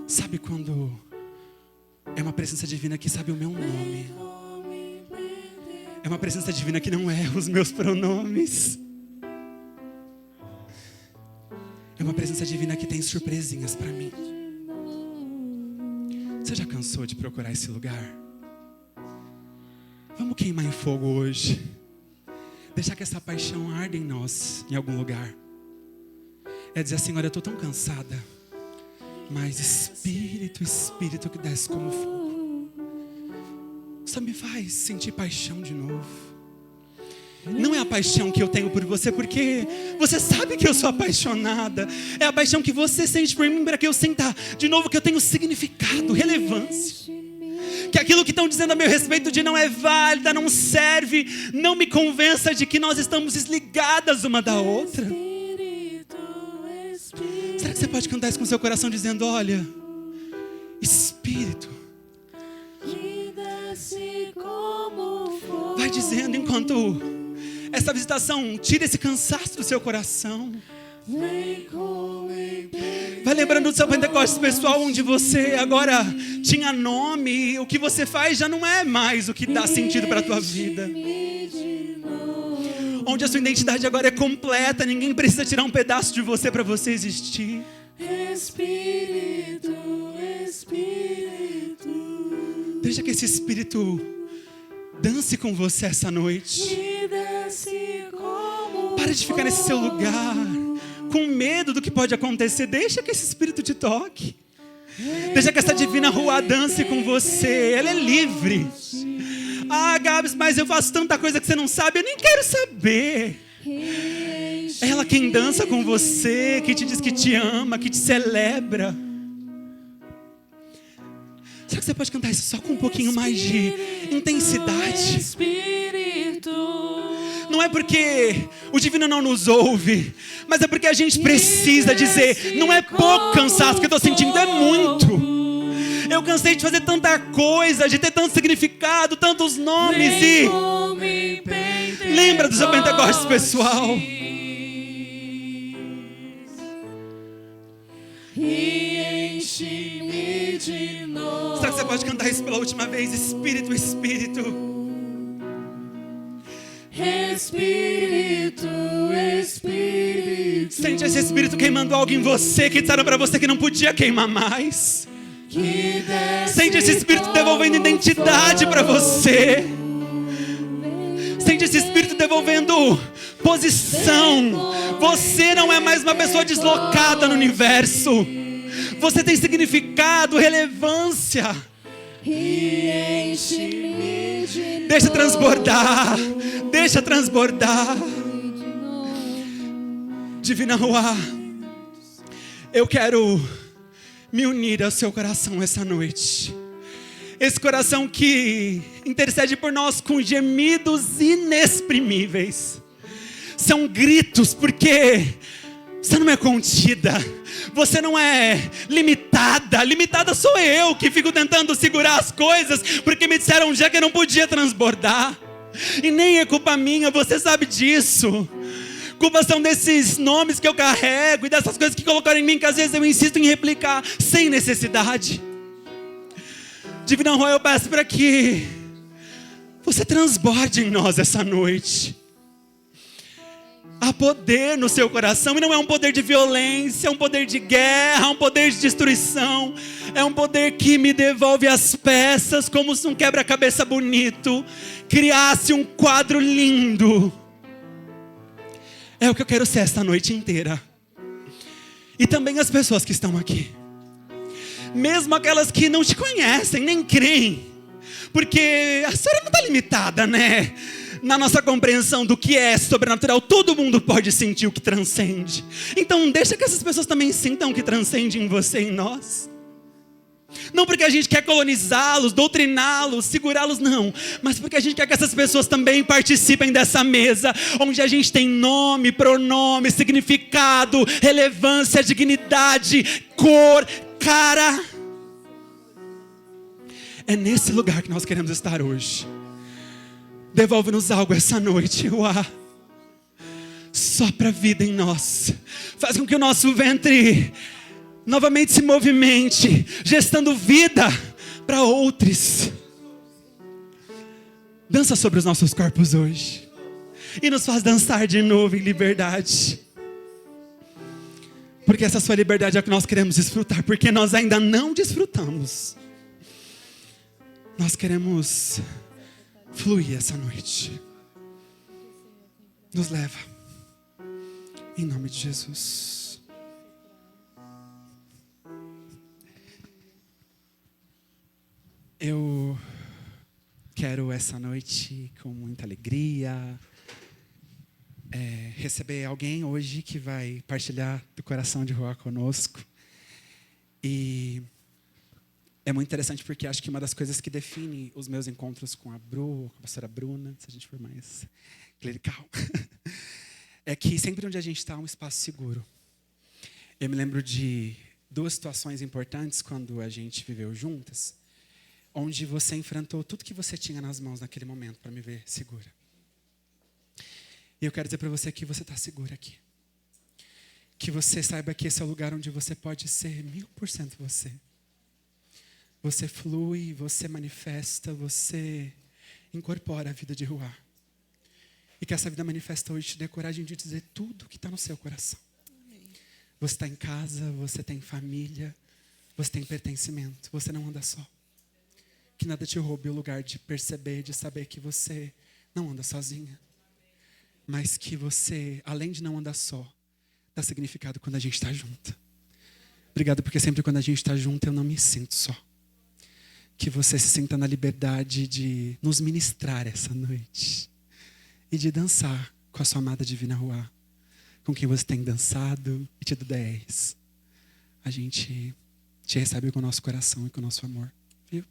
Sabe quando é uma presença divina que sabe o meu nome? É uma presença divina que não erra os meus pronomes. É uma presença divina que tem surpresinhas para mim. Você já cansou de procurar esse lugar? Vamos queimar em fogo hoje. Deixar que essa paixão arde em nós, em algum lugar. É dizer assim, olha, eu estou tão cansada. Mas Espírito que desce como fogo, só me faz sentir paixão de novo. Não é a paixão que eu tenho por você, porque você sabe que eu sou apaixonada. É a paixão que você sente por mim, para que eu sinta de novo que eu tenho significado, relevância. Que aquilo que estão dizendo a meu respeito de não é válida, não serve, não me convença de que nós estamos desligadas uma da outra. Será que você pode cantar isso com seu coração dizendo, olha, Espírito, vai dizendo enquanto essa visitação tira esse cansaço do seu coração. Vai lembrando do seu Pentecostes pessoal, onde você agora tinha nome. O que você faz já não é mais o que dá sentido para a tua vida. Onde a sua identidade agora é completa. Ninguém precisa tirar um pedaço de você para você existir. Espírito. Deixa que esse Espírito dance com você essa noite. Para de ficar nesse seu lugar com medo do que pode acontecer. Deixa que esse Espírito te toque. Deixa que essa divina rua dance com você. Ela é livre. Ah, Gabs, mas eu faço tanta coisa que você não sabe. Eu nem quero saber. É ela quem dança com você, que te diz que te ama, que te celebra. Será que você pode cantar isso só com um pouquinho mais de intensidade? Não é porque o divino não nos ouve, mas é porque a gente precisa dizer, não é pouco cansaço que eu estou sentindo, é muito. Eu cansei de fazer tanta coisa, de ter tanto significado, tantos nomes. E lembra do seu Pentecostes pessoal. E enche-me de novo. Será que você pode cantar isso pela última vez? Espírito. Sente esse Espírito queimando algo em você, que disseram para você que não podia queimar mais. Sente esse Espírito devolvendo identidade para você. Sente esse Espírito devolvendo posição. Você não é mais uma pessoa deslocada no universo. Você tem significado, relevância. Deixa transbordar. Deixa transbordar. Divina Rua, eu quero me unir ao seu coração essa noite. Esse coração que intercede por nós com gemidos inexprimíveis. São gritos, porque você não é contida. Você não é limitada. Limitada sou eu, que fico tentando segurar as coisas, porque me disseram um dia que eu não podia transbordar. E nem é culpa minha, você sabe disso. Culpa são desses nomes que eu carrego e dessas coisas que colocaram em mim, que às vezes eu insisto em replicar sem necessidade. Divina Rua, eu peço para que você transborde em nós essa noite. Há poder no seu coração, e não é um poder de violência, é um poder de guerra, é um poder de destruição. É um poder que me devolve as peças, como se um quebra-cabeça bonito criasse um quadro lindo. É o que eu quero ser esta noite inteira. E também as pessoas que estão aqui. Mesmo aquelas que não te conhecem, nem creem. Porque a história não está limitada, né? Na nossa compreensão do que é sobrenatural, todo mundo pode sentir o que transcende. Então deixa que essas pessoas também sintam o que transcende em você e em nós. Não porque a gente quer colonizá-los, doutriná-los, segurá-los, não. Mas porque a gente quer que essas pessoas também participem dessa mesa, onde a gente tem nome, pronome, significado, relevância, dignidade, cor, cara. É nesse lugar que nós queremos estar hoje. Devolve-nos algo essa noite, Uá. Sopra a vida em nós. Faz com que o nosso ventre novamente se movimente, gestando vida para outros. Dança sobre os nossos corpos hoje. E nos faz dançar de novo em liberdade. Porque essa sua liberdade é o que nós queremos desfrutar. Porque nós ainda não desfrutamos. Nós queremos fluir essa noite. Nos leva. Em nome de Jesus. Eu quero essa noite com muita alegria receber alguém hoje que vai partilhar do coração de Ruá conosco. E é muito interessante porque acho que uma das coisas que define os meus encontros com a Bru, com a pastora Bruna, se a gente for mais clerical, é que sempre onde a gente está é um espaço seguro. Eu me lembro de 2 situações importantes quando a gente viveu juntas, onde você enfrentou tudo que você tinha nas mãos naquele momento para me ver segura. E eu quero dizer para você que você está segura aqui. Que você saiba que esse é o lugar onde você pode ser 1000% você. Você flui, você manifesta, você incorpora a vida de Ruá. E que essa vida manifesta hoje te dê coragem de dizer tudo que está no seu coração. Você está em casa, você tem família, você tem pertencimento, você não anda só. Que nada te roube o lugar de perceber, de saber que você não anda sozinha. Mas que você, além de não andar só, dá significado quando a gente está junto. Obrigado, porque sempre quando a gente está junto eu não me sinto só. Que você se sinta na liberdade de nos ministrar essa noite. E de dançar com a sua amada divina Ruá. Com quem você tem dançado e tido 10. A gente te recebe com o nosso coração e com o nosso amor. Viu?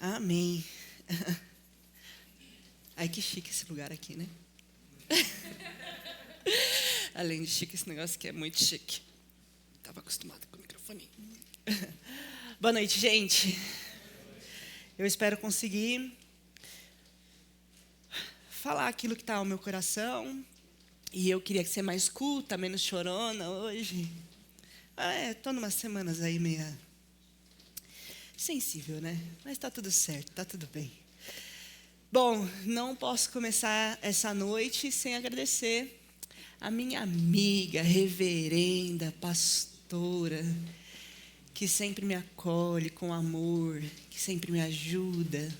Amém. Ai, que chique esse lugar aqui, né? Além de chique, esse negócio aqui é muito chique. Estava acostumado com o microfone. Boa noite, gente. Eu espero conseguir falar aquilo que está ao meu coração. E eu queria ser mais culta, menos chorona hoje. Estou numas semanas aí meia sensível, né? Mas está tudo certo, está tudo bem. Bom, não posso começar essa noite sem agradecer a minha amiga, reverenda, pastora, que sempre me acolhe com amor, que sempre me ajuda,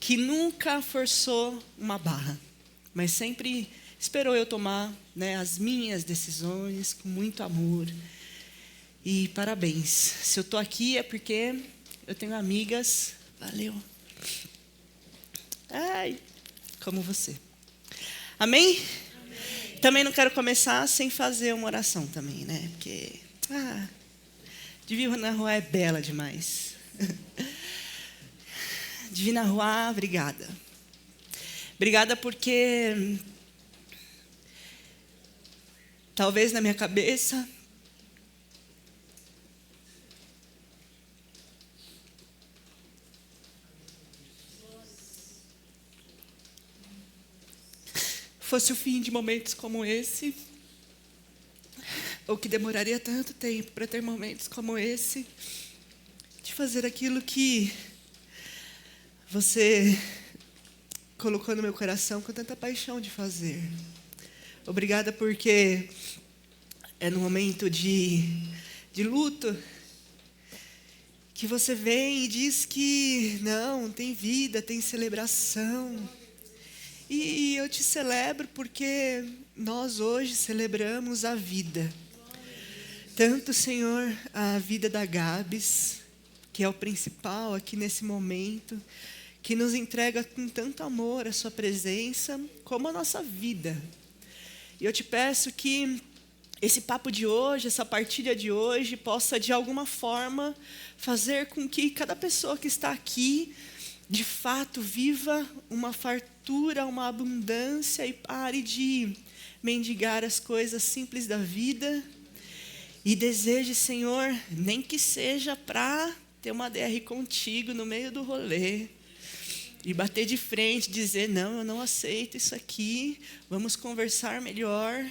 que nunca forçou uma barra, mas sempre esperou eu tomar, né, as minhas decisões com muito amor. E parabéns. Se eu estou aqui é porque eu tenho amigas, valeu. Ai, como você. Amém? Amém? Também não quero começar sem fazer uma oração também, né? Porque, Divina Ruá é bela demais. Divina Ruá, obrigada. Obrigada porque talvez na minha cabeça fosse o fim de momentos como esse, ou que demoraria tanto tempo para ter momentos como esse, de fazer aquilo que você colocou no meu coração com tanta paixão de fazer. Obrigada porque é no momento de luto que você vem e diz que não, tem vida, tem celebração. E eu te celebro porque nós hoje celebramos a vida. Tanto, Senhor, a vida da Gabs, que é o principal aqui nesse momento, que nos entrega com tanto amor a sua presença, como a nossa vida. E eu te peço que esse papo de hoje, essa partilha de hoje, possa de alguma forma fazer com que cada pessoa que está aqui, de fato, viva uma fartura, uma abundância e pare de mendigar as coisas simples da vida e deseje, Senhor, nem que seja para ter uma DR contigo no meio do rolê. e bater de frente, dizer, não, eu não aceito isso aqui, vamos conversar melhor,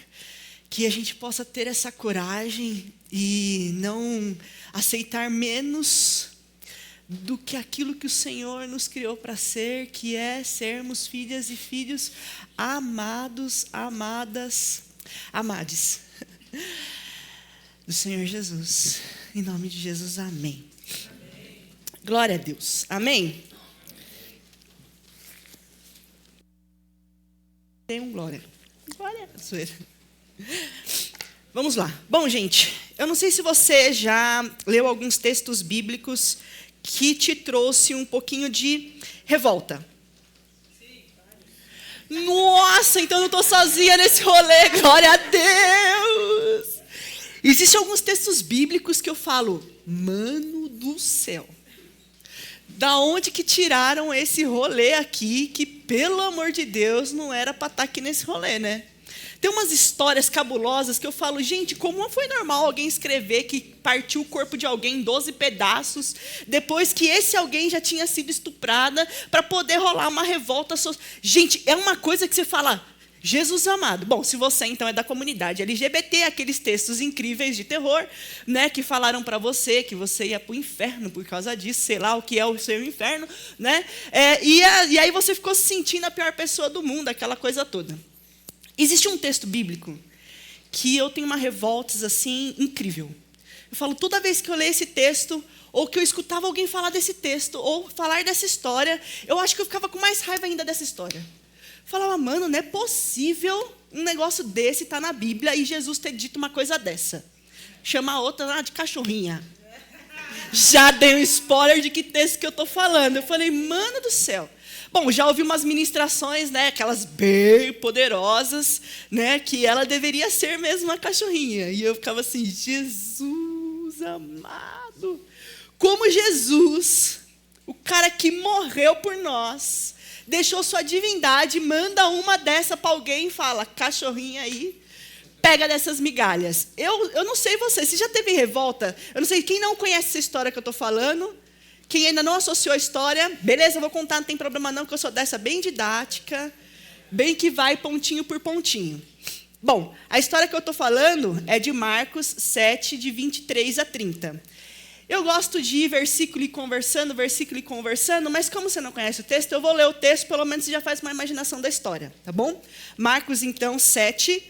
que a gente possa ter essa coragem e não aceitar menos do que aquilo que o Senhor nos criou para ser, que é sermos filhas e filhos amados, amades do Senhor Jesus. Em nome de Jesus, amém. Glória a Deus, amém. Tem um glória. Glória. Vamos lá. Bom, gente, eu não sei se você já leu alguns textos bíblicos que te trouxe um pouquinho de revolta. Nossa, então eu não estou sozinha nesse rolê, glória a Deus. Existem alguns textos bíblicos que eu falo, mano do céu. Da onde que tiraram esse rolê aqui, que pelo amor de Deus não era para estar aqui nesse rolê, né? Tem umas histórias cabulosas que eu falo, gente, como foi normal alguém escrever que partiu o corpo de alguém em 12 pedaços, depois que esse alguém já tinha sido estuprada, para poder rolar uma revolta. Gente, é uma coisa que você fala, Jesus amado. Bom, se você então é da comunidade LGBT, aqueles textos incríveis de terror, né, que falaram para você que você ia para o inferno por causa disso, sei lá o que é o seu inferno, né? E aí você ficou se sentindo a pior pessoa do mundo, aquela coisa toda. Existe um texto bíblico que eu tenho uma revolta assim incrível. Eu falo, toda vez que eu leio esse texto, ou que eu escutava alguém falar desse texto, ou falar dessa história, eu acho que eu ficava com mais raiva ainda dessa história. Falava, mano, não é possível um negócio desse estar na Bíblia e Jesus ter dito uma coisa dessa. Chama a outra lá de cachorrinha. Já dei um spoiler de que texto que eu estou falando. Eu falei, mano do céu. Bom, já ouvi umas ministrações, né, aquelas bem poderosas, né, que ela deveria ser mesmo uma cachorrinha. E eu ficava assim, Jesus amado. Como Jesus, o cara que morreu por nós, deixou sua divindade, manda uma dessa para alguém e fala, cachorrinha aí, pega dessas migalhas. Eu não sei você, se já teve revolta, eu não sei, quem não conhece essa história que eu estou falando, quem ainda não associou a história, beleza, eu vou contar, não tem problema não, porque eu sou dessa bem didática, bem que vai pontinho por pontinho. Bom, a história que eu estou falando é de Marcos 7, de 23 a 30. Eu gosto de ir versículo e conversando, mas como você não conhece o texto, eu vou ler o texto, pelo menos você já faz uma imaginação da história, tá bom? Marcos, então, 7,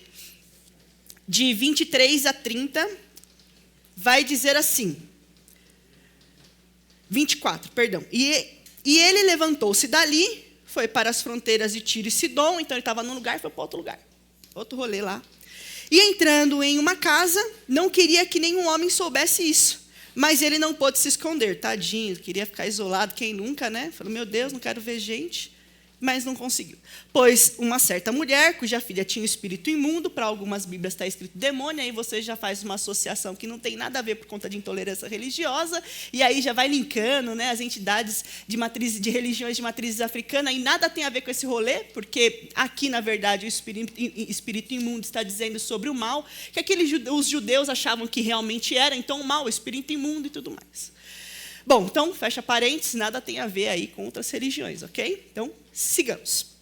de 23 a 30, vai dizer assim, 24, perdão. E ele levantou-se dali, foi para as fronteiras de Tiro e Sidom, então ele estava num lugar e foi para outro lugar, outro rolê lá. E entrando em uma casa, não queria que nenhum homem soubesse isso. Mas ele não pôde se esconder, tadinho, queria ficar isolado, quem nunca, né? Falou, meu Deus, não quero ver gente, mas não conseguiu. Pois uma certa mulher, cuja filha tinha um espírito imundo, para algumas bíblias está escrito demônio, aí você já faz uma associação que não tem nada a ver por conta de intolerância religiosa, e aí já vai linkando, né, as entidades de religiões de matrizes africanas, e nada tem a ver com esse rolê, porque aqui, na verdade, o espírito imundo está dizendo sobre o mal, que os judeus achavam que realmente era, então o mal, o espírito imundo e tudo mais. Bom, então, fecha parênteses, nada tem a ver aí com outras religiões, ok? Então, sigamos.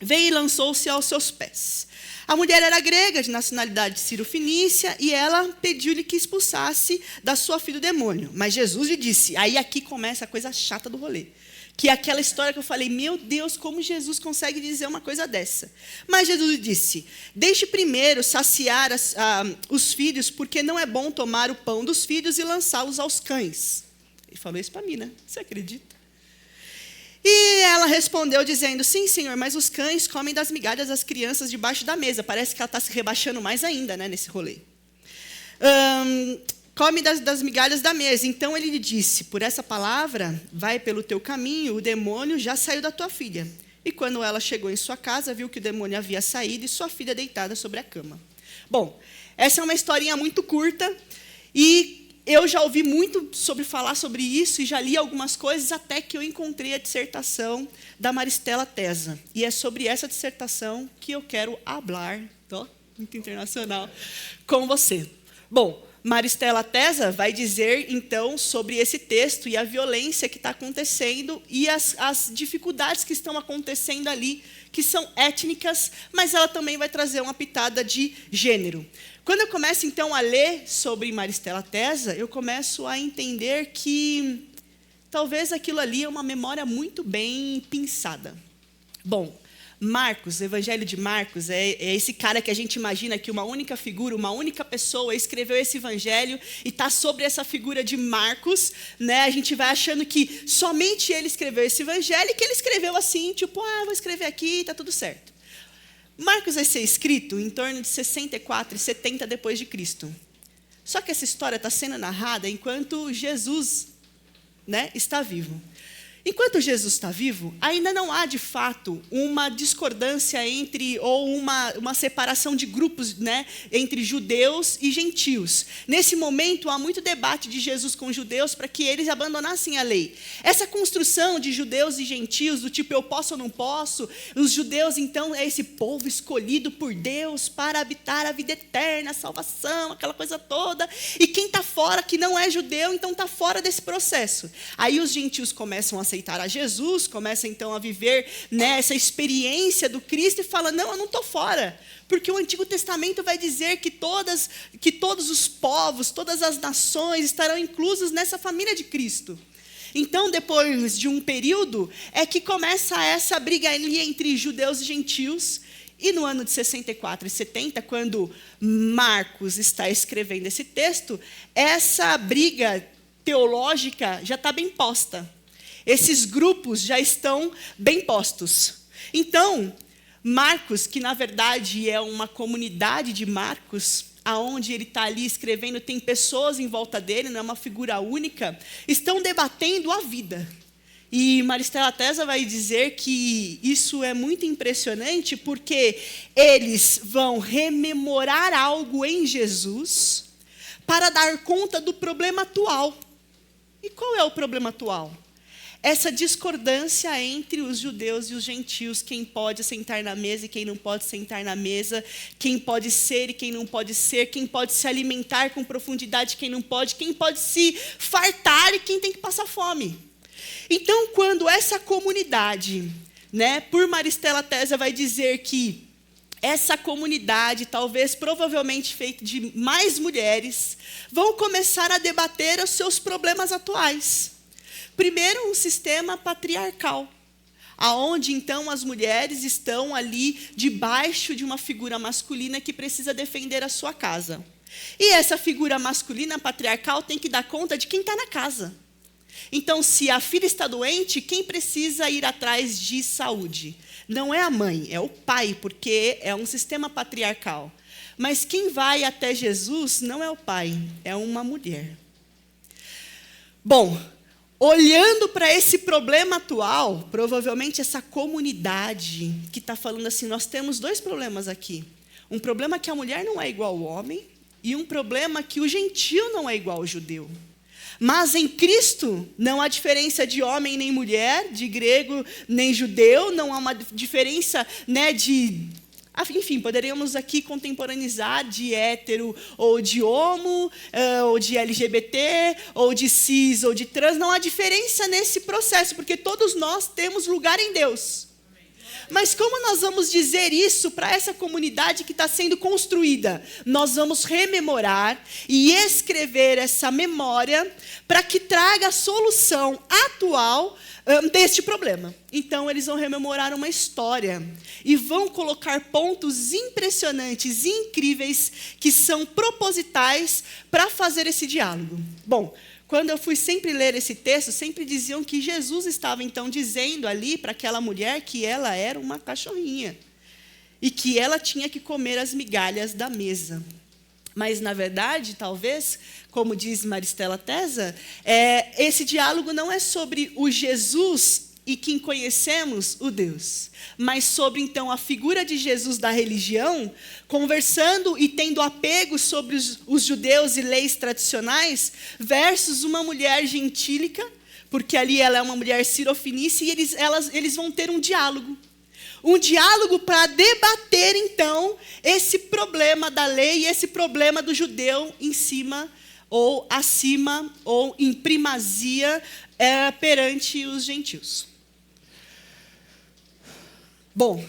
Veio e lançou-se aos seus pés. A mulher era grega, de nacionalidade sírio-fenícia, e ela pediu-lhe que expulsasse da sua filha o demônio. Mas Jesus lhe disse, aí aqui começa a coisa chata do rolê, que é aquela história que eu falei, meu Deus, como Jesus consegue dizer uma coisa dessa? Mas Jesus lhe disse, deixe primeiro saciar os filhos, porque não é bom tomar o pão dos filhos e lançá-los aos cães. Ele falou isso para mim, né? Você acredita? E ela respondeu dizendo, sim, senhor, mas os cães comem das migalhas das crianças debaixo da mesa. Parece que ela está se rebaixando mais ainda, né, nesse rolê. Come das migalhas da mesa. Então ele lhe disse, por essa palavra, vai pelo teu caminho, o demônio já saiu da tua filha. E quando ela chegou em sua casa, viu que o demônio havia saído e sua filha deitada sobre a cama. Bom, essa é uma historinha muito curta e eu já ouvi muito falar sobre isso e já li algumas coisas até que eu encontrei a dissertação da Maristela Tesa. E é sobre essa dissertação que eu quero falar, muito internacional, com você. Bom, Maristela Tesa vai dizer, então, sobre esse texto e a violência que está acontecendo e as dificuldades que estão acontecendo ali, que são étnicas, mas ela também vai trazer uma pitada de gênero. Quando eu começo, então, a ler sobre Maristela Tesa, eu começo a entender que talvez aquilo ali é uma memória muito bem pensada. Bom, Marcos, o Evangelho de Marcos, é esse cara que a gente imagina que uma única figura, uma única pessoa escreveu esse Evangelho e está sobre essa figura de Marcos, né? A gente vai achando que somente ele escreveu esse Evangelho e que ele escreveu assim, tipo, vou escrever aqui, está tudo certo. Marcos vai ser escrito em torno de 64 e 70 depois de Cristo. Só que essa história está sendo narrada enquanto Jesus, né, está vivo. Enquanto Jesus está vivo, ainda não há, de fato, uma discordância ou uma separação de grupos, né, entre judeus e gentios. Nesse momento, há muito debate de Jesus com os judeus para que eles abandonassem a lei. Essa construção de judeus e gentios, do tipo eu posso ou não posso, os judeus, então, é esse povo escolhido por Deus para habitar a vida eterna, a salvação, aquela coisa toda. E quem está fora, que não é judeu, então está fora desse processo. Aí os gentios começam a aceitar a Jesus, começa então a viver, né, essa experiência do Cristo e fala, não, eu não estou fora, porque o Antigo Testamento vai dizer que todos os povos, todas as nações estarão inclusos nessa família de Cristo. Então, depois de um período, é que começa essa briga ali entre judeus e gentios, e no ano de 64 e 70, quando Marcos está escrevendo esse texto, essa briga teológica já está bem posta. Esses grupos já estão bem postos. Então, Marcos, que na verdade é uma comunidade de Marcos, aonde ele está ali escrevendo, tem pessoas em volta dele, não é uma figura única, estão debatendo a vida. E Maristela Tesa vai dizer que isso é muito impressionante, porque eles vão rememorar algo em Jesus para dar conta do problema atual. E qual é o problema atual? Essa discordância entre os judeus e os gentios, quem pode sentar na mesa e quem não pode sentar na mesa, quem pode ser e quem não pode ser, quem pode se alimentar com profundidade e quem não pode, quem pode se fartar e quem tem que passar fome. Então, quando essa comunidade, né, por Maristela Tesa vai dizer que essa comunidade, talvez provavelmente feita de mais mulheres, vão começar a debater os seus problemas atuais. Primeiro, um sistema patriarcal, aonde então as mulheres estão ali debaixo de uma figura masculina que precisa defender a sua casa. E essa figura masculina patriarcal tem que dar conta de quem está na casa. Então, se a filha está doente, quem precisa ir atrás de saúde? Não é a mãe, é o pai, porque é um sistema patriarcal. Mas quem vai até Jesus não é o pai, é uma mulher. Bom, olhando para esse problema atual, provavelmente essa comunidade que está falando assim, nós temos dois problemas aqui. Um problema que a mulher não é igual ao homem e um problema que o gentio não é igual ao judeu. Mas em Cristo não há diferença de homem nem mulher, de grego nem judeu, não há uma diferença, né, enfim, poderíamos aqui contemporaneizar de hétero ou de homo, ou de LGBT, ou de cis, ou de trans. Não há diferença nesse processo, porque todos nós temos lugar em Deus. Mas como nós vamos dizer isso para essa comunidade que está sendo construída? Nós vamos rememorar e escrever essa memória para que traga a solução atual deste problema. Então, eles vão rememorar uma história e vão colocar pontos impressionantes e incríveis que são propositais para fazer esse diálogo. Bom, quando eu fui sempre ler esse texto, sempre diziam que Jesus estava, então, dizendo ali para aquela mulher que ela era uma cachorrinha e que ela tinha que comer as migalhas da mesa. Mas, na verdade, talvez, como diz Maristela Tesa, esse diálogo não é sobre o Jesus e quem conhecemos, o Deus, mas sobre, então, a figura de Jesus da religião, conversando e tendo apego sobre os judeus e leis tradicionais, versus uma mulher gentílica, porque ali ela é uma mulher sirofenícia, e eles vão ter um diálogo. Um diálogo para debater, então, esse problema da lei e esse problema do judeu em cima, ou acima, ou em primazia perante os gentios. Bom,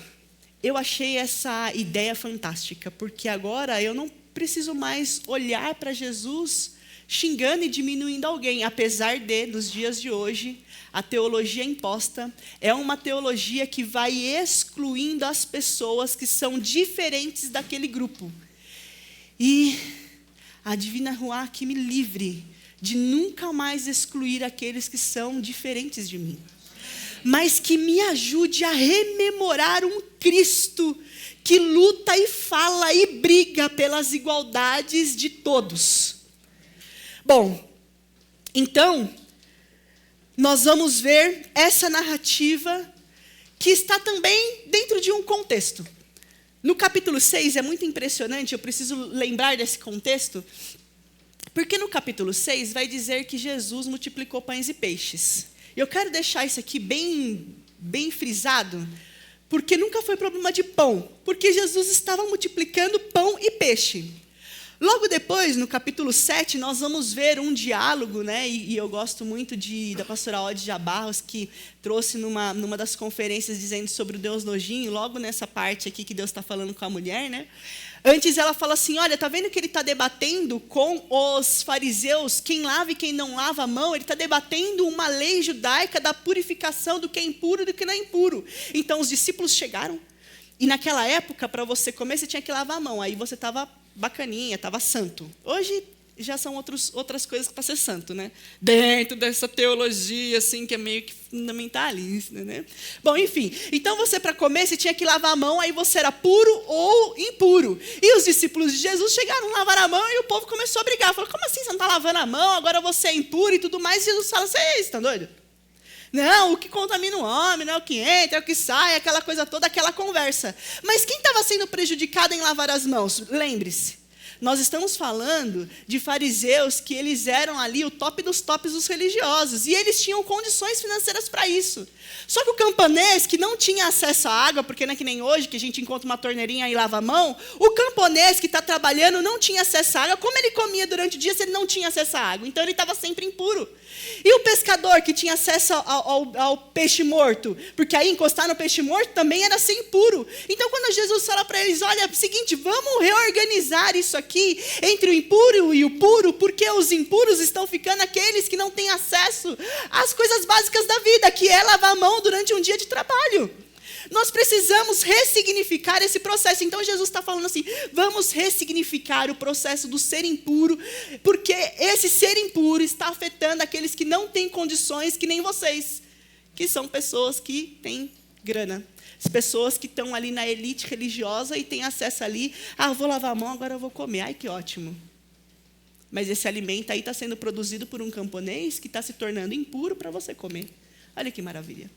eu achei essa ideia fantástica, porque agora eu não preciso mais olhar para Jesus xingando e diminuindo alguém, apesar de, nos dias de hoje, a teologia imposta é uma teologia que vai excluindo as pessoas que são diferentes daquele grupo. E a Divina Ruá que me livre de nunca mais excluir aqueles que são diferentes de mim, mas que me ajude a rememorar um Cristo que luta e fala e briga pelas igualdades de todos. Bom, então, nós vamos ver essa narrativa que está também dentro de um contexto. No capítulo 6 é muito impressionante, eu preciso lembrar desse contexto, porque no capítulo 6 vai dizer que Jesus multiplicou pães e peixes. Eu quero deixar isso aqui bem frisado, porque nunca foi problema de pão, porque Jesus estava multiplicando pão e peixe. Logo depois, no capítulo 7, nós vamos ver um diálogo, né? E eu gosto muito da pastora Odja Barros, que trouxe numa das conferências dizendo sobre o Deus nojinho, logo nessa parte aqui que Deus está falando com a mulher, né? Antes ela fala assim, olha, está vendo que ele está debatendo com os fariseus, quem lava e quem não lava a mão, ele está debatendo uma lei judaica da purificação do que é impuro e do que não é impuro. Então os discípulos chegaram, e naquela época, para você comer, você tinha que lavar a mão, aí você estava bacaninha, estava santo. Hoje já são outras coisas para ser santo, né? Dentro dessa teologia, assim, que é meio que fundamentalista, né? Bom, enfim. Então, você, para comer, você tinha que lavar a mão, aí você era puro ou impuro. E os discípulos de Jesus chegaram a lavar a mão e o povo começou a brigar. Falou, como assim você não está lavando a mão? Agora você é impuro e tudo mais. E Jesus fala, vocês estão doidos? Não, o que contamina o homem, não é o que entra, é o que sai, aquela coisa toda, aquela conversa. Mas quem estava sendo prejudicado em lavar as mãos? Lembre-se, nós estamos falando de fariseus que eles eram ali o top dos tops dos religiosos. E eles tinham condições financeiras para isso. Só que o camponês, que não tinha acesso à água, porque não é que nem hoje, que a gente encontra uma torneirinha e lava a mão, o camponês que está trabalhando não tinha acesso à água. Como ele comia durante o dia se ele não tinha acesso à água? Então ele estava sempre impuro. E o pescador que tinha acesso ao peixe morto, porque aí encostar no peixe morto também era ser impuro. Então quando Jesus fala para eles, olha, é o seguinte, vamos reorganizar isso aqui entre o impuro e o puro, porque os impuros estão ficando aqueles que não têm acesso às coisas básicas da vida, que é lavar a mão durante um dia de trabalho. Nós precisamos ressignificar esse processo. Então Jesus está falando assim, vamos ressignificar o processo do ser impuro, porque esse ser impuro está afetando aqueles que não têm condições, que nem vocês, que são pessoas que têm grana. As pessoas que estão ali na elite religiosa e têm acesso ali, eu vou lavar a mão, agora eu vou comer. Ai, que ótimo. Mas esse alimento aí está sendo produzido por um camponês que está se tornando impuro para você comer. Olha que maravilha.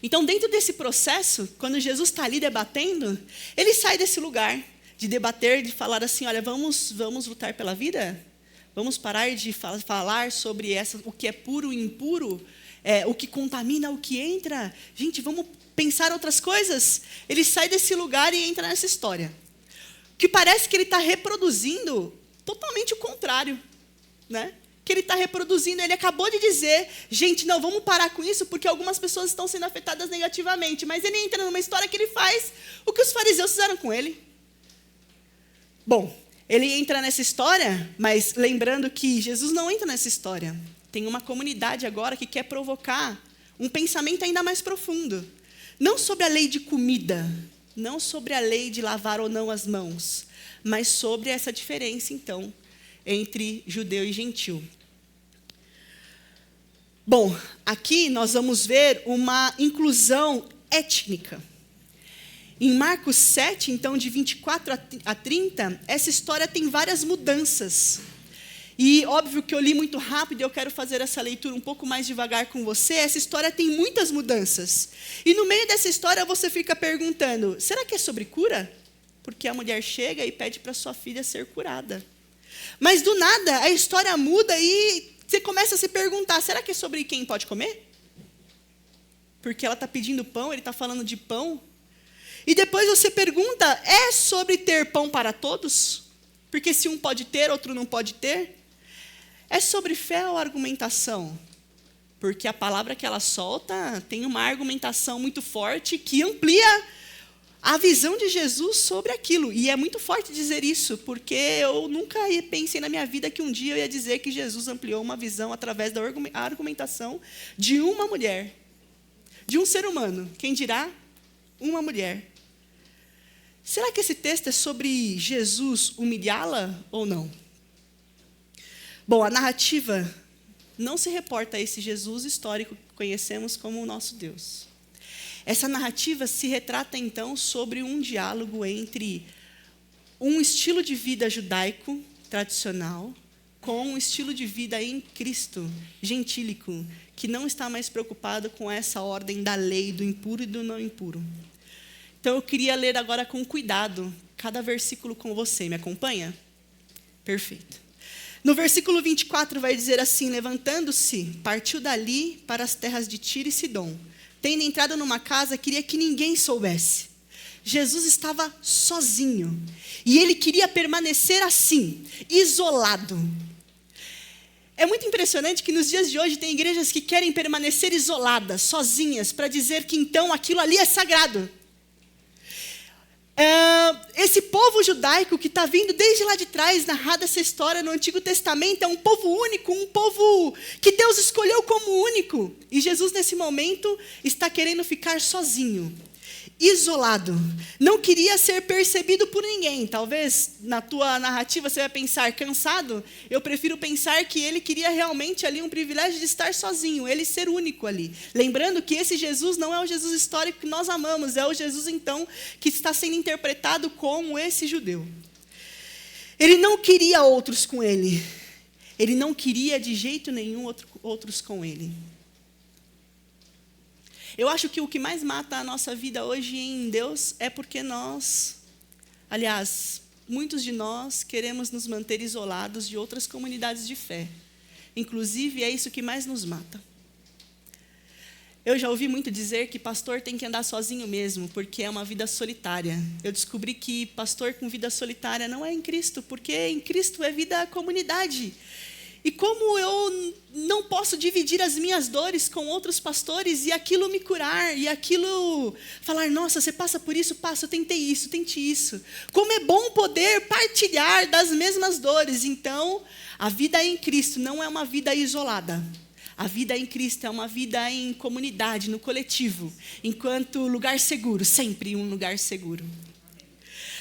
Então, dentro desse processo, quando Jesus está ali debatendo, ele sai desse lugar de debater, de falar assim, olha, vamos lutar pela vida? Vamos parar de falar sobre o que é puro e impuro, o que contamina, o que entra. Gente, vamos pensar outras coisas. Ele sai desse lugar e entra nessa história. Que parece que ele está reproduzindo totalmente o contrário, né? Que ele está reproduzindo, ele acabou de dizer, gente, não, vamos parar com isso, porque algumas pessoas estão sendo afetadas negativamente, mas ele entra numa história que ele faz o que os fariseus fizeram com ele. Bom, ele entra nessa história, mas lembrando que Jesus não entra nessa história. Tem uma comunidade agora que quer provocar um pensamento ainda mais profundo. Não sobre a lei de comida, não sobre a lei de lavar ou não as mãos, mas sobre essa diferença, então, entre judeu e gentil. Bom, aqui nós vamos ver uma inclusão étnica. Em Marcos 7, então, de 24 a 30, essa história tem várias mudanças. E óbvio que eu li muito rápido e eu quero fazer essa leitura um pouco mais devagar com você. Essa história tem muitas mudanças. E no meio dessa história você fica perguntando, será que é sobre cura? Porque a mulher chega e pede para sua filha ser curada. Mas do nada a história muda e você começa a se perguntar, será que é sobre quem pode comer? porque ela está pedindo pão, ele está falando de pão. E depois você pergunta, é sobre ter pão para todos? Porque se um pode ter, outro não pode ter? É sobre fé ou argumentação? Porque a palavra que ela solta tem uma argumentação muito forte que amplia a visão de Jesus sobre aquilo. E é muito forte dizer isso, porque eu nunca pensei na minha vida que um dia eu ia dizer que Jesus ampliou uma visão através da argumentação de uma mulher, de um ser humano. Quem dirá? Uma mulher. Será que esse texto é sobre Jesus humilhá-la ou não? Bom, a narrativa não se reporta a esse Jesus histórico que conhecemos como o nosso Deus. Essa narrativa se retrata, então, sobre um diálogo entre um estilo de vida judaico tradicional com um estilo de vida em Cristo, gentílico, que não está mais preocupado com essa ordem da lei, do impuro e do não impuro. Então, eu queria ler agora com cuidado cada versículo com você. Me acompanha? Perfeito. No versículo 24 vai dizer assim: levantando-se, partiu dali para as terras de Tiro e Sidom. Tendo entrado numa casa, queria que ninguém soubesse. Jesus estava sozinho. E ele queria permanecer assim, isolado. É muito impressionante que nos dias de hoje tem igrejas que querem permanecer isoladas, sozinhas, para dizer que então aquilo ali é sagrado. Esse povo judaico que está vindo desde lá de trás, narrada essa história no Antigo Testamento, é um povo único, um povo que Deus escolheu como único. E Jesus, nesse momento, está querendo ficar sozinho, isolado. Não queria ser percebido por ninguém. Talvez na tua narrativa você vai pensar cansado. Eu prefiro pensar que ele queria realmente ali um privilégio de estar sozinho, ele ser único ali. Lembrando que esse Jesus não é o Jesus histórico que nós amamos, é o Jesus então que está sendo interpretado como esse judeu. Ele não queria outros com ele. Ele não queria de jeito nenhum outros com ele. Eu acho que o que mais mata a nossa vida hoje em Deus é porque muitos de nós queremos nos manter isolados de outras comunidades de fé. Inclusive, é isso que mais nos mata. Eu já ouvi muito dizer que pastor tem que andar sozinho mesmo, porque é uma vida solitária. Eu descobri que pastor com vida solitária não é em Cristo, porque em Cristo é vida comunidade. E como eu não posso dividir as minhas dores com outros pastores e aquilo me curar, e aquilo falar, nossa, você passa por isso? Passa, eu tentei isso, tente isso. Como é bom poder partilhar das mesmas dores. Então, a vida em Cristo não é uma vida isolada. A vida em Cristo é uma vida em comunidade, no coletivo, enquanto lugar seguro, sempre um lugar seguro.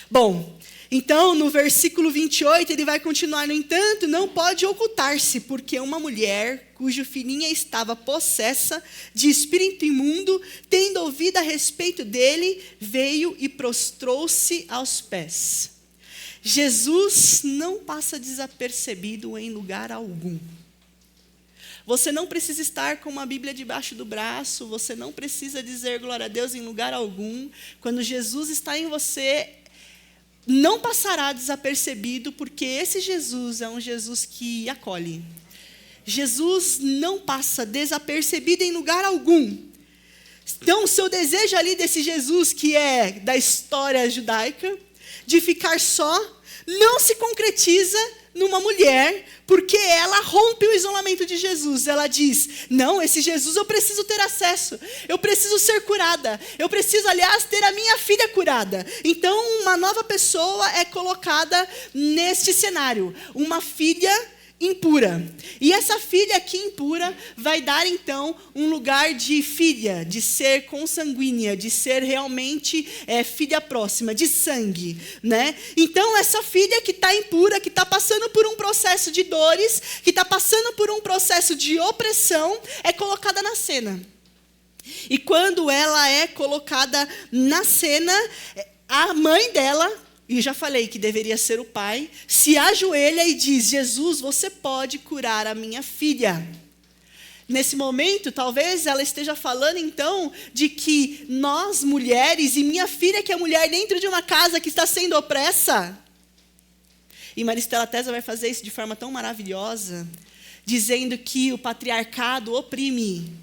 Bom, então, no versículo 28, ele vai continuar, no entanto, não pode ocultar-se, porque uma mulher, cuja filhinha estava possessa de espírito imundo, tendo ouvido a respeito dele, veio e prostrou-se aos pés. Jesus não passa desapercebido em lugar algum. Você não precisa estar com uma Bíblia debaixo do braço, você não precisa dizer glória a Deus em lugar algum. Quando Jesus está em você, não passará desapercebido, porque esse Jesus é um Jesus que acolhe. Jesus não passa desapercebido em lugar algum. Então, o seu desejo ali desse Jesus, que é da história judaica, de ficar só, não se concretiza numa mulher, porque ela rompe o isolamento de Jesus. Ela diz, não, esse Jesus eu preciso ter acesso, eu preciso ser curada, eu preciso, aliás, ter a minha filha curada. Então, uma nova pessoa é colocada neste cenário, uma filha impura. E essa filha aqui impura vai dar, então, um lugar de filha, de ser consanguínea, de ser realmente filha próxima, de sangue, né? Então, essa filha que está impura, que está passando por um processo de dores, que está passando por um processo de opressão, é colocada na cena. E quando ela é colocada na cena, a mãe dela, e já falei que deveria ser o pai, se ajoelha e diz, Jesus, você pode curar a minha filha. Nesse momento, talvez ela esteja falando, então, de que nós, mulheres, e minha filha, que é mulher dentro de uma casa que está sendo opressa. E Maristela Tesa vai fazer isso de forma tão maravilhosa, dizendo que o patriarcado oprime.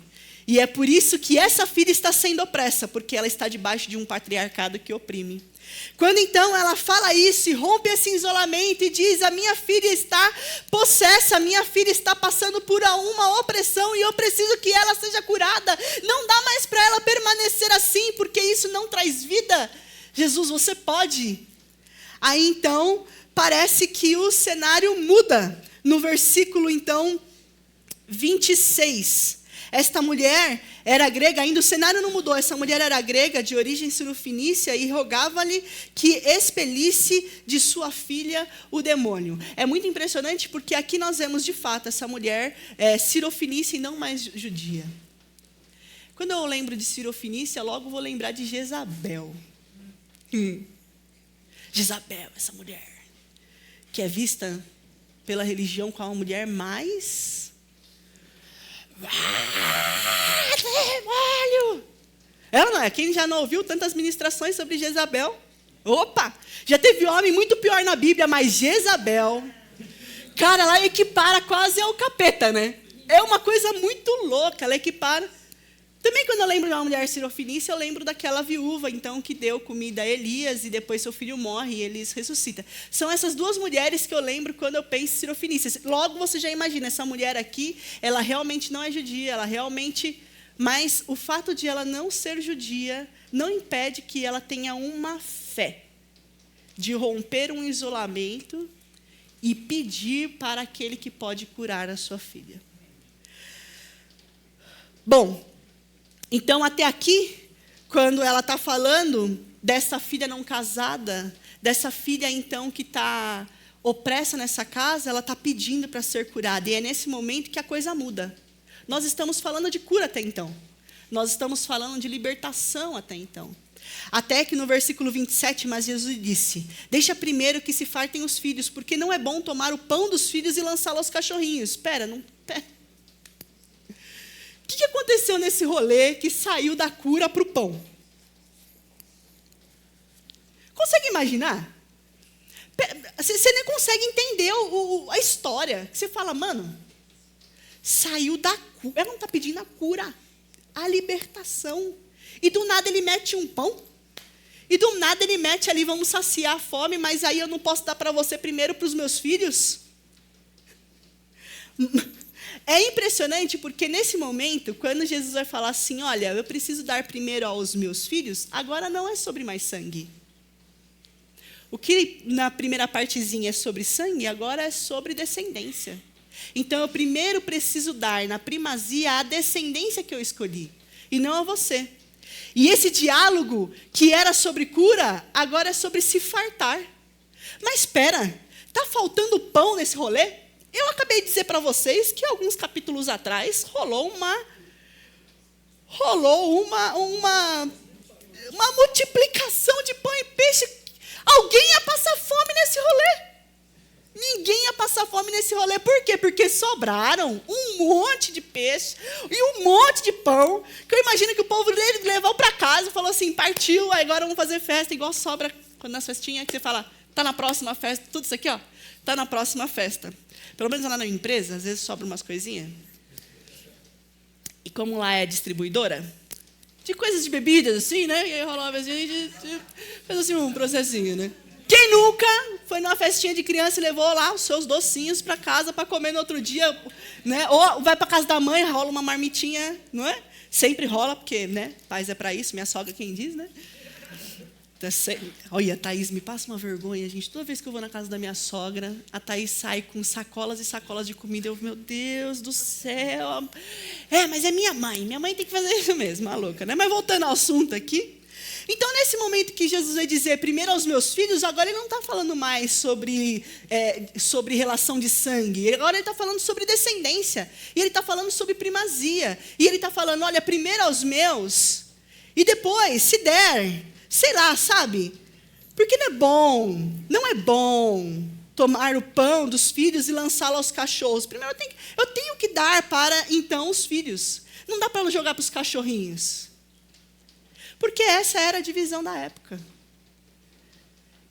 E é por isso que essa filha está sendo opressa, porque ela está debaixo de um patriarcado que oprime. Quando então ela fala isso e rompe esse isolamento e diz: a minha filha está possessa, a minha filha está passando por uma opressão e eu preciso que ela seja curada. Não dá mais para ela permanecer assim, porque isso não traz vida. Jesus, você pode. Aí então, parece que o cenário muda. No versículo então 26. Esta mulher era grega, ainda o cenário não mudou. Essa mulher era grega, de origem cirofenícia, e rogava-lhe que expelisse de sua filha o demônio. É muito impressionante, porque aqui nós vemos, de fato, essa mulher cirofenícia e não mais judia. Quando eu lembro de cirofenícia, logo vou lembrar de Jezabel. Jezabel, essa mulher, que é vista pela religião como a mulher mais... demônio! Ela não é? Quem já não ouviu tantas ministrações sobre Jezabel? Opa! Já teve homem muito pior na Bíblia, mas Jezabel, cara, ela equipara quase ao capeta, né? É uma coisa muito louca, ela equipara. Também quando eu lembro de uma mulher cirofenícia, eu lembro daquela viúva, então, que deu comida a Elias e depois seu filho morre e Elias ressuscita. São essas duas mulheres que eu lembro quando eu penso em cirofenícia. Logo você já imagina, essa mulher aqui, ela realmente não é judia, ela realmente... Mas o fato de ela não ser judia não impede que ela tenha uma fé de romper um isolamento e pedir para aquele que pode curar a sua filha. Bom, então, até aqui, quando ela está falando dessa filha não casada, dessa filha, então, que está opressa nessa casa, ela está pedindo para ser curada. E é nesse momento que a coisa muda. Nós estamos falando de cura até então. Nós estamos falando de libertação até então. Até que no versículo 27, mas Jesus disse: deixa primeiro que se fartem os filhos, porque não é bom tomar o pão dos filhos e lançá-lo aos cachorrinhos. Espera, não... O que aconteceu nesse rolê que saiu da cura para o pão? Consegue imaginar? Você nem consegue entender a história. Você fala, mano, saiu da cura. Ela não está pedindo a cura, a libertação. E do nada ele mete um pão. E do nada ele mete ali, vamos saciar a fome, mas aí eu não posso dar para você primeiro para os meus filhos? É impressionante porque nesse momento, quando Jesus vai falar assim, olha, eu preciso dar primeiro aos meus filhos, agora não é sobre mais sangue. O que na primeira partezinha é sobre sangue, agora é sobre descendência. Então eu primeiro preciso dar na primazia a descendência que eu escolhi, e não a você. E esse diálogo que era sobre cura, agora é sobre se fartar. Mas espera, está faltando pão nesse rolê? Eu acabei de dizer para vocês que alguns capítulos atrás rolou uma multiplicação de pão e peixe. Alguém ia passar fome nesse rolê. Ninguém ia passar fome nesse rolê. Por quê? Porque sobraram um monte de peixe e um monte de pão, que eu imagino que o povo levou para casa e falou assim, partiu, agora vamos fazer festa, igual sobra quando nas festinhas, que você fala, está na próxima festa, tudo isso aqui, ó, está na próxima festa. Pelo menos lá na minha empresa, às vezes sobra umas coisinhas. E como lá é distribuidora, de coisas de bebidas, assim, né? E aí rola uma vez, a gente fez assim um processinho, né? Quem nunca foi numa festinha de criança e levou lá os seus docinhos para casa para comer no outro dia, né? Ou vai para casa da mãe, rola uma marmitinha, não é? Sempre rola, porque, né? Paz é para isso, minha sogra quem diz, né? Olha, a Thaís me passa uma vergonha, gente. Toda vez que eu vou na casa da minha sogra, a Thaís sai com sacolas e sacolas de comida. Eu, meu Deus do céu. Mas é minha mãe. Minha mãe tem que fazer isso mesmo, maluca, né? Mas voltando ao assunto aqui. Então, nesse momento que Jesus vai dizer primeiro aos meus filhos, agora ele não está falando mais sobre relação de sangue. Agora ele está falando sobre descendência. E ele está falando sobre primazia. E ele está falando, olha, primeiro aos meus. E depois, se der... Sei lá, sabe? Porque não é bom tomar o pão dos filhos e lançá-lo aos cachorros. Primeiro eu tenho que dar para, então, os filhos. Não dá para jogar para os cachorrinhos. Porque essa era a divisão da época.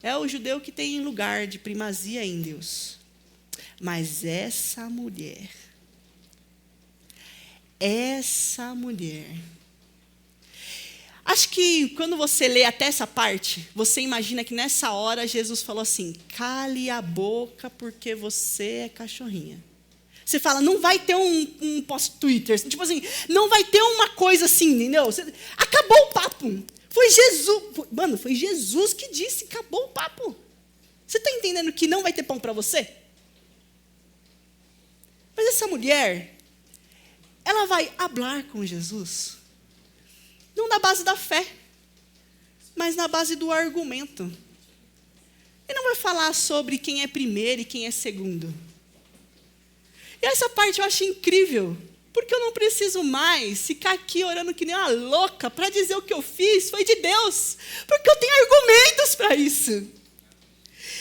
É o judeu que tem lugar de primazia em Deus. Mas essa mulher, essa mulher. Acho que quando você lê até essa parte, você imagina que nessa hora Jesus falou assim: cale a boca porque você é cachorrinha. Você fala, não vai ter um post-Twitter, tipo assim, não vai ter uma coisa assim, entendeu? Acabou o papo. Foi Jesus, mano, foi Jesus que disse, acabou o papo. Você está entendendo que não vai ter pão para você? Mas essa mulher, ela vai hablar com Jesus, não na base da fé, mas na base do argumento. E não vai falar sobre quem é primeiro e quem é segundo. E essa parte eu acho incrível, porque eu não preciso mais ficar aqui orando que nem uma louca para dizer o que eu fiz foi de Deus, porque eu tenho argumentos para isso.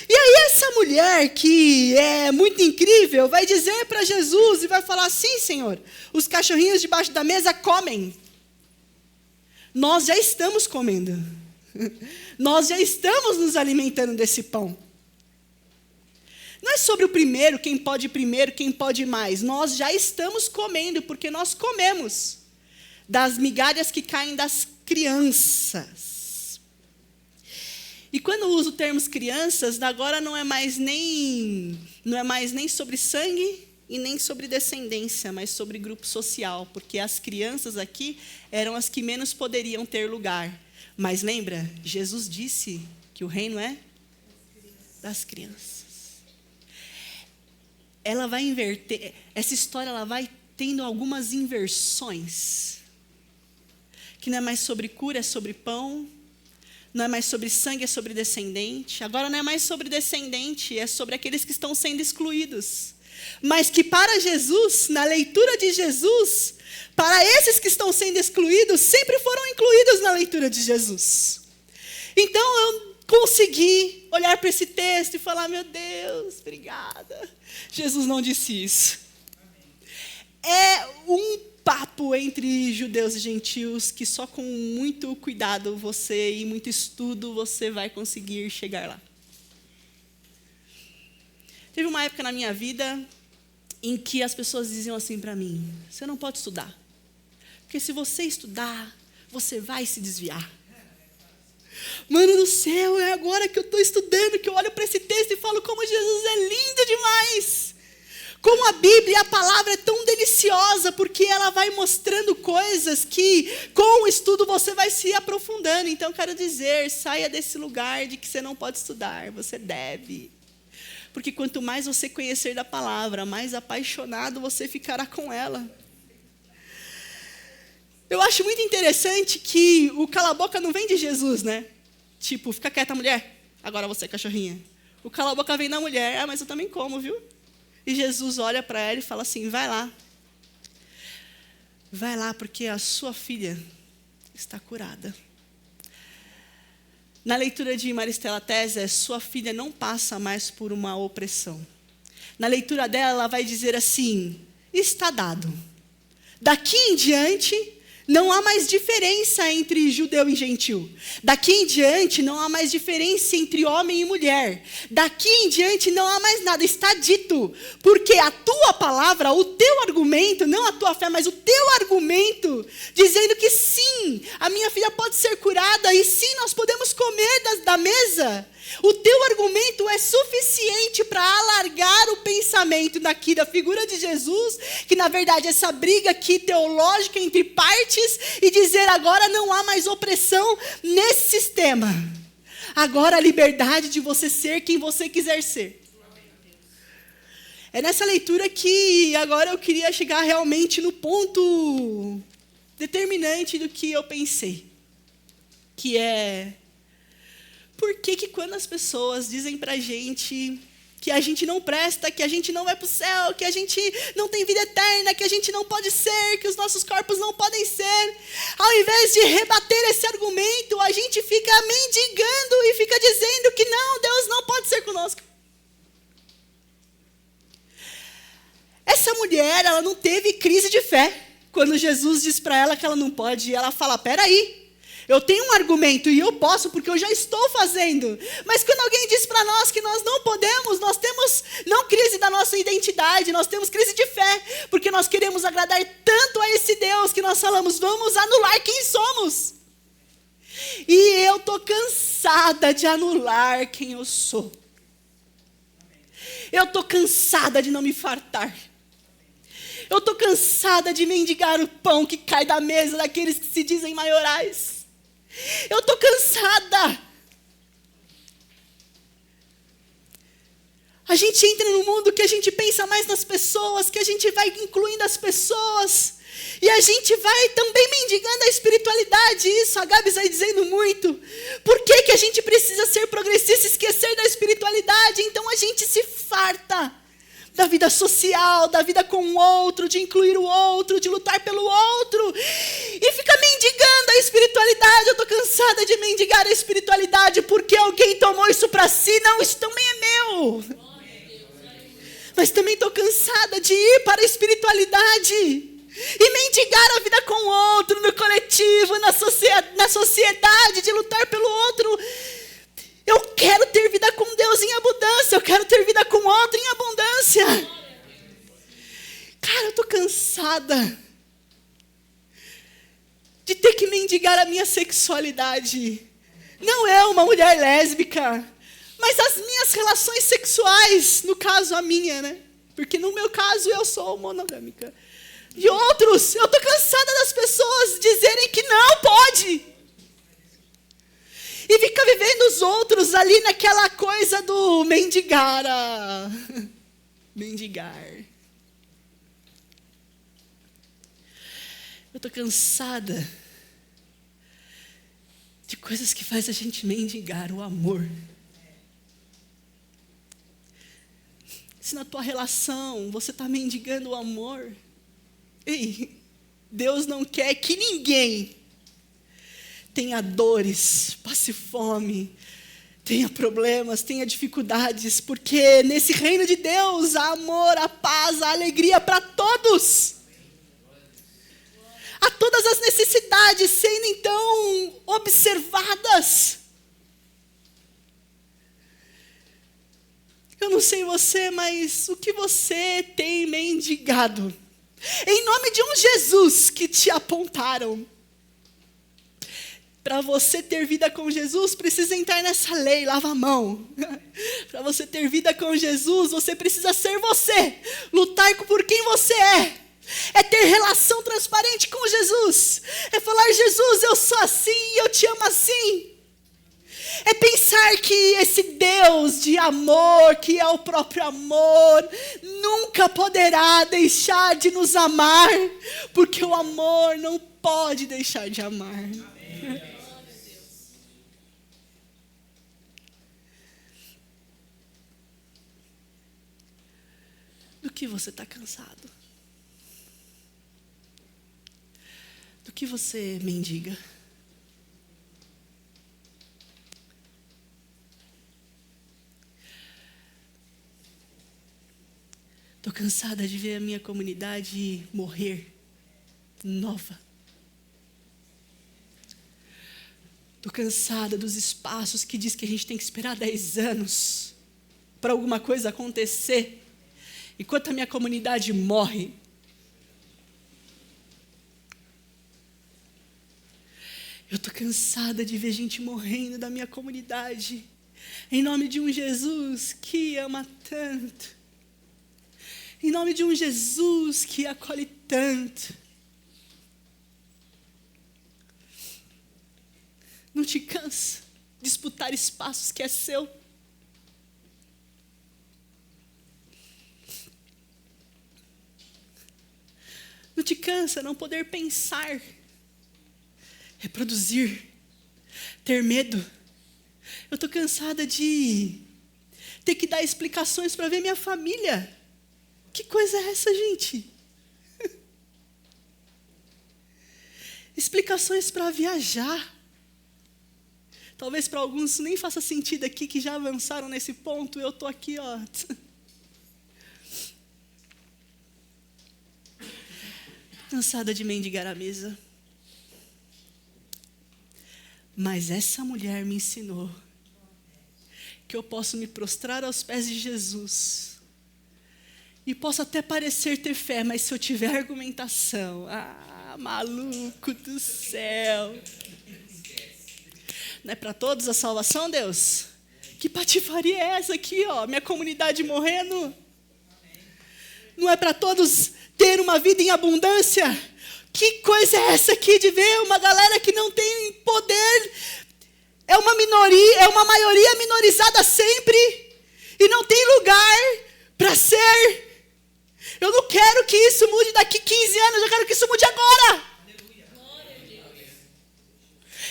E aí essa mulher, que é muito incrível, vai dizer para Jesus e vai falar: sim, Senhor, os cachorrinhos debaixo da mesa comem. Nós já estamos comendo. Nós já estamos nos alimentando desse pão. Não é sobre o primeiro, quem pode mais. Nós já estamos comendo, porque nós comemos das migalhas que caem das crianças. E quando eu uso termos crianças, agora não é mais nem sobre sangue e nem sobre descendência, mas sobre grupo social, porque as crianças aqui eram as que menos poderiam ter lugar. Mas lembra, Jesus disse que o reino é das crianças. Ela vai inverter, essa história ela vai tendo algumas inversões, que não é mais sobre cura, é sobre pão, não é mais sobre sangue, é sobre descendente, agora não é mais sobre descendente, é sobre aqueles que estão sendo excluídos, mas que para Jesus, na leitura de Jesus, para esses que estão sendo excluídos, sempre foram incluídos na leitura de Jesus. Então eu consegui olhar para esse texto e falar: meu Deus, obrigada. Jesus não disse isso. É um papo entre judeus e gentios que só com muito cuidado e muito estudo você vai conseguir chegar lá. Teve uma época na minha vida em que as pessoas diziam assim para mim: você não pode estudar, porque se você estudar, você vai se desviar. Mano do céu, é agora que eu estou estudando, que eu olho para esse texto e falo como Jesus é lindo demais. Como a Bíblia, a palavra é tão deliciosa, porque ela vai mostrando coisas que com o estudo você vai se aprofundando. Então quero dizer, saia desse lugar de que você não pode estudar, você deve. Porque quanto mais você conhecer da palavra, mais apaixonado você ficará com ela. Eu acho muito interessante que o cala-boca não vem de Jesus, né? Tipo, fica quieta, mulher, agora você é cachorrinha. O cala-boca vem da mulher: mas eu também como, viu? E Jesus olha para ela e fala assim: vai lá. Vai lá, porque a sua filha está curada. Na leitura de Maristela Tese, sua filha não passa mais por uma opressão. Na leitura dela, ela vai dizer assim: está dado. Daqui em diante, não há mais diferença entre judeu e gentil. Daqui em diante, não há mais diferença entre homem e mulher. Daqui em diante, não há mais nada. Está dito. Porque a tua palavra, o teu argumento, não a tua fé, mas o teu argumento, dizendo que sim, a minha filha pode ser curada e sim, nós podemos comer da mesa. O teu argumento é suficiente para alargar o pensamento daqui da figura de Jesus, que na verdade essa briga aqui teológica entre partes, e dizer: agora não há mais opressão nesse sistema. Agora a liberdade de você ser quem você quiser ser. É nessa leitura que agora eu queria chegar realmente no ponto determinante do que eu pensei, que é: por que quando as pessoas dizem pra gente que a gente não presta, que a gente não vai pro céu, que a gente não tem vida eterna, que a gente não pode ser, que os nossos corpos não podem ser, ao invés de rebater esse argumento, a gente fica mendigando e fica dizendo que não, Deus não pode ser conosco? Essa mulher, ela não teve crise de fé quando Jesus diz para ela que ela não pode. Ela fala: peraí, Eu tenho um argumento e eu posso porque eu já estou fazendo. Mas quando alguém diz para nós que nós não podemos, nós temos não crise da nossa identidade, nós temos crise de fé. Porque nós queremos agradar tanto a esse Deus que nós falamos, vamos anular quem somos. E eu estou cansada de anular quem eu sou. Eu estou cansada de não me fartar. Eu estou cansada de mendigar o pão que cai da mesa daqueles que se dizem maiorais. Eu estou cansada. A gente entra num mundo que a gente pensa mais nas pessoas, que a gente vai incluindo as pessoas. E a gente vai também mendigando a espiritualidade. Isso a Gabi vai dizendo muito. Por que a gente precisa ser progressista e esquecer da espiritualidade? Então a gente se farta da vida social, da vida com o outro, de incluir o outro, de lutar pelo outro, e fica mendigando a espiritualidade. Eu estou cansada de mendigar a espiritualidade, porque alguém tomou isso para si. Não, isso também é meu. Mas também estou cansada de ir para a espiritualidade e mendigar a vida com o outro, no coletivo, na sociedade, de lutar pelo outro. Eu quero ter vida com Deus em abundância. Eu quero ter vida com outro em abundância. Cara, eu estou cansada de ter que mendigar a minha sexualidade. Não é uma mulher lésbica, mas as minhas relações sexuais, no caso a minha, né? Porque no meu caso eu sou monogâmica. De outros, eu estou cansada das pessoas dizerem que não pode. E fica vivendo os outros ali naquela coisa do mendigar. Mendigar. Eu estou cansada de coisas que faz a gente mendigar o amor. Se na tua relação você está mendigando o amor, ei, Deus não quer que ninguém tenha dores, passe fome, tenha problemas, tenha dificuldades, porque nesse reino de Deus há amor, há paz, há alegria para todos. Há todas as necessidades sendo então observadas. Eu não sei você, mas o que você tem mendigado? Em nome de um Jesus que te apontaram. Para você ter vida com Jesus, precisa entrar nessa lei, lava a mão. Para você ter vida com Jesus, você precisa ser você. Lutar por quem você é. É ter relação transparente com Jesus. É falar, Jesus, eu sou assim, eu te amo assim. É pensar que esse Deus de amor, que é o próprio amor, nunca poderá deixar de nos amar, porque o amor não pode deixar de amar. Amém. Do que você está cansado? Do que você mendiga? Estou cansada de ver a minha comunidade morrer nova. Estou cansada dos espaços que diz que a gente tem que esperar 10 anos para alguma coisa acontecer. Enquanto a minha comunidade morre. Eu estou cansada de ver gente morrendo da minha comunidade. Em nome de um Jesus que ama tanto. Em nome de um Jesus que acolhe tanto. Não te cansa de disputar espaços que é seu. Não te cansa não poder pensar, reproduzir, ter medo. Eu estou cansada de ter que dar explicações para ver minha família. Que coisa é essa, gente? Explicações para viajar. Talvez para alguns isso nem faça sentido aqui, que já avançaram nesse ponto. Eu estou aqui, ó. Cansada de mendigar a mesa. Mas essa mulher me ensinou que eu posso me prostrar aos pés de Jesus. E posso até parecer ter fé, mas se eu tiver argumentação, maluco do céu. Não é para todos a salvação, Deus? Que patifaria é essa aqui, ó? Minha comunidade morrendo. Não é para todos ter uma vida em abundância? Que coisa é essa aqui de ver uma galera que não tem poder? É uma minoria, é uma maioria minorizada sempre. E não tem lugar para ser. Eu não quero que isso mude daqui 15 anos, eu quero que isso mude agora.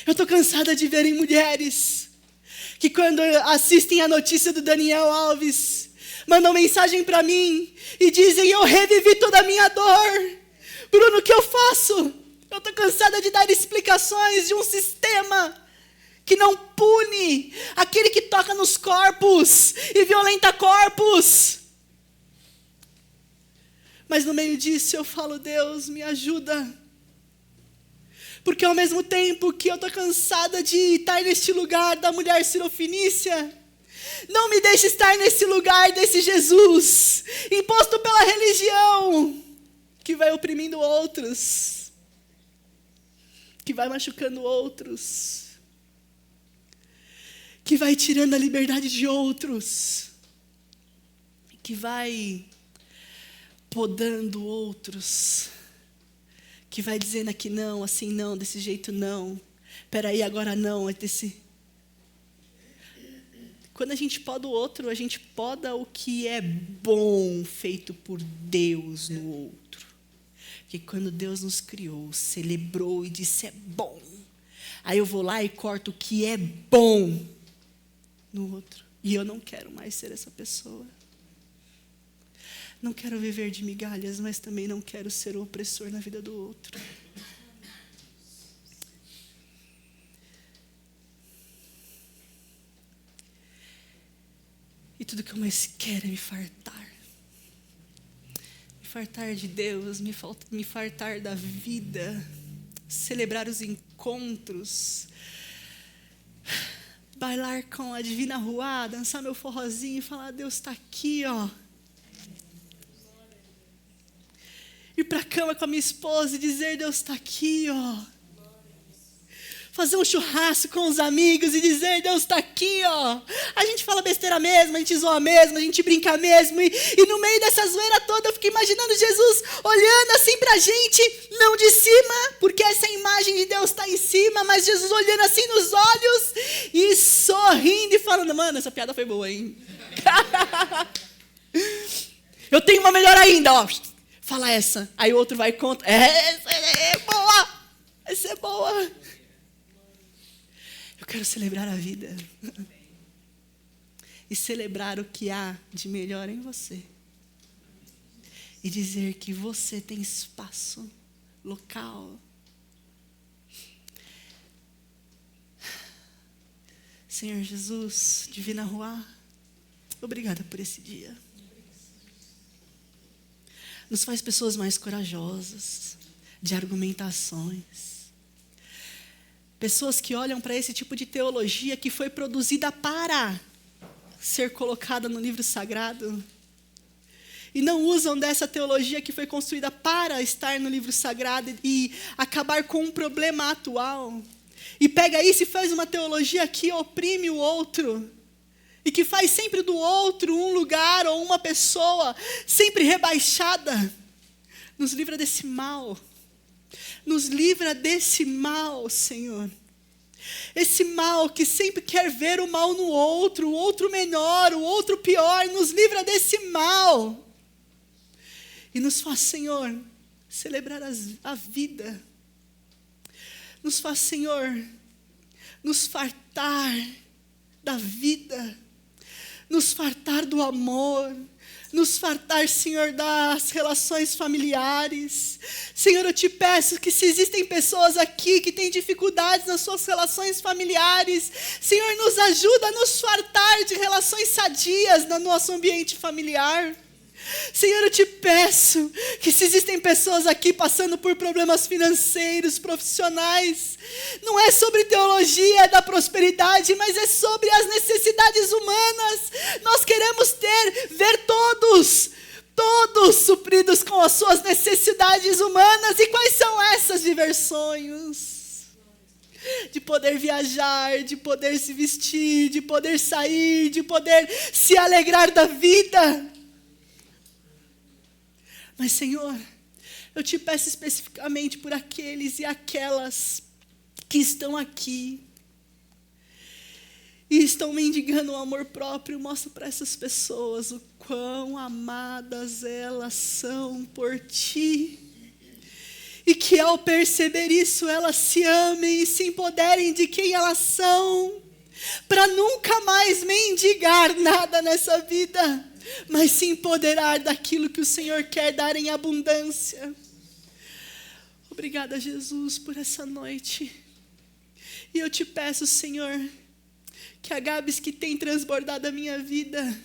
Eu estou cansada de verem mulheres que quando assistem a notícia do Daniel Alves, mandam mensagem para mim e dizem: eu revivi toda a minha dor. Bruno, o que eu faço? Eu estou cansada de dar explicações de um sistema que não pune aquele que toca nos corpos e violenta corpos. Mas no meio disso eu falo: Deus, me ajuda. Porque ao mesmo tempo que eu estou cansada de estar neste lugar da mulher cirofenícia, não me deixe estar nesse lugar desse Jesus, imposto pela religião, que vai oprimindo outros, que vai machucando outros, que vai tirando a liberdade de outros, que vai podando outros, que vai dizendo aqui não, assim não, desse jeito não, peraí, agora não, é desse... Quando a gente poda o outro, a gente poda o que é bom feito por Deus no outro. Porque quando Deus nos criou, celebrou e disse é bom, aí eu vou lá e corto o que é bom no outro. E eu não quero mais ser essa pessoa. Não quero viver de migalhas, mas também não quero ser o opressor na vida do outro. E tudo que eu mais quero é me fartar. Me fartar de Deus, me fartar da vida. Celebrar os encontros. Bailar com a Divina Ruá, dançar meu forrozinho e falar: Deus está aqui, ó. Ir para a cama com a minha esposa e dizer: Deus está aqui, ó. Fazer um churrasco com os amigos e dizer: Deus está aqui, ó. A gente fala besteira mesmo, a gente zoa mesmo, a gente brinca mesmo. E no meio dessa zoeira toda eu fico imaginando Jesus olhando assim para a gente, não de cima, porque essa imagem de Deus está em cima, mas Jesus olhando assim nos olhos e sorrindo e falando: mano, essa piada foi boa, hein? Eu tenho uma melhor ainda, ó. Fala essa. Aí o outro vai e conta. Essa é boa. Essa é boa. Eu quero celebrar a vida. E celebrar o que há de melhor em você. E dizer que você tem espaço, local. Senhor Jesus, Divina Ruá, obrigada por esse dia. Nos faz pessoas mais corajosas, de argumentações. Pessoas que olham para esse tipo de teologia que foi produzida para ser colocada no livro sagrado. E não usam dessa teologia que foi construída para estar no livro sagrado e acabar com um problema atual. E pega isso e faz uma teologia que oprime o outro. E que faz sempre do outro um lugar ou uma pessoa sempre rebaixada. Nos livra desse mal. Nos livra desse mal, Senhor. Esse mal que sempre quer ver o mal no outro, o outro menor, o outro pior. Nos livra desse mal. E nos faz, Senhor, celebrar a vida. Nos faz, Senhor, nos fartar da vida. Nos fartar do amor, nos fartar, Senhor, das relações familiares. Senhor, eu te peço que se existem pessoas aqui que têm dificuldades nas suas relações familiares, Senhor, nos ajuda a nos fartar de relações sadias no nosso ambiente familiar. Senhor, eu te peço que se existem pessoas aqui passando por problemas financeiros, profissionais, não é sobre teologia da prosperidade, mas é sobre as necessidades humanas. Nós queremos ver todos supridos com as suas necessidades humanas. E quais são essas diversões? De poder viajar, de poder se vestir, de poder sair, de poder se alegrar da vida. Mas, Senhor, eu te peço especificamente por aqueles e aquelas que estão aqui e estão mendigando o amor próprio. Mostra para essas pessoas o quão amadas elas são por ti. E que ao perceber isso, elas se amem e se empoderem de quem elas são, para nunca mais mendigar nada nessa vida, mas se empoderar daquilo que o Senhor quer dar em abundância. Obrigada, Jesus, por essa noite. E eu te peço, Senhor, que a Gabs que tem transbordado a minha vida,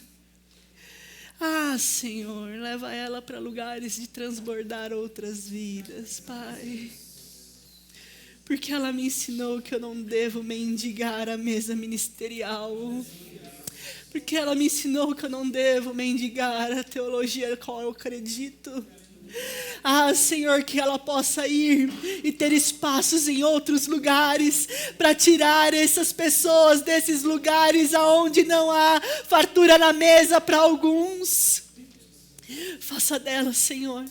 Senhor, leva ela para lugares de transbordar outras vidas, Pai. Porque ela me ensinou que eu não devo mendigar a mesa ministerial. Porque ela me ensinou que eu não devo mendigar a teologia a qual eu acredito. Senhor, que ela possa ir e ter espaços em outros lugares para tirar essas pessoas desses lugares aonde não há fartura na mesa para alguns. Faça dela, Senhor,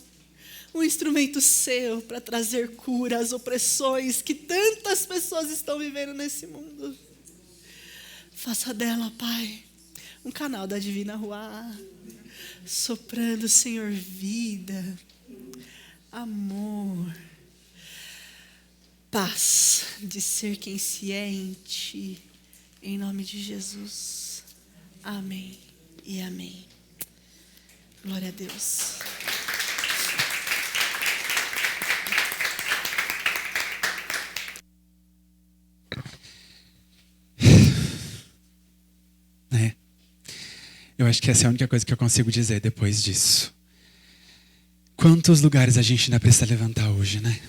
um instrumento seu para trazer cura às opressões que tantas pessoas estão vivendo nesse mundo. Faça dela, Pai, um canal da Divina Ruá, soprando, Senhor, vida, amor, paz de ser quem se é em ti, em nome de Jesus. Amém e amém. Glória a Deus. Eu acho que essa é a única coisa que eu consigo dizer depois disso. Quantos lugares a gente ainda precisa levantar hoje, né?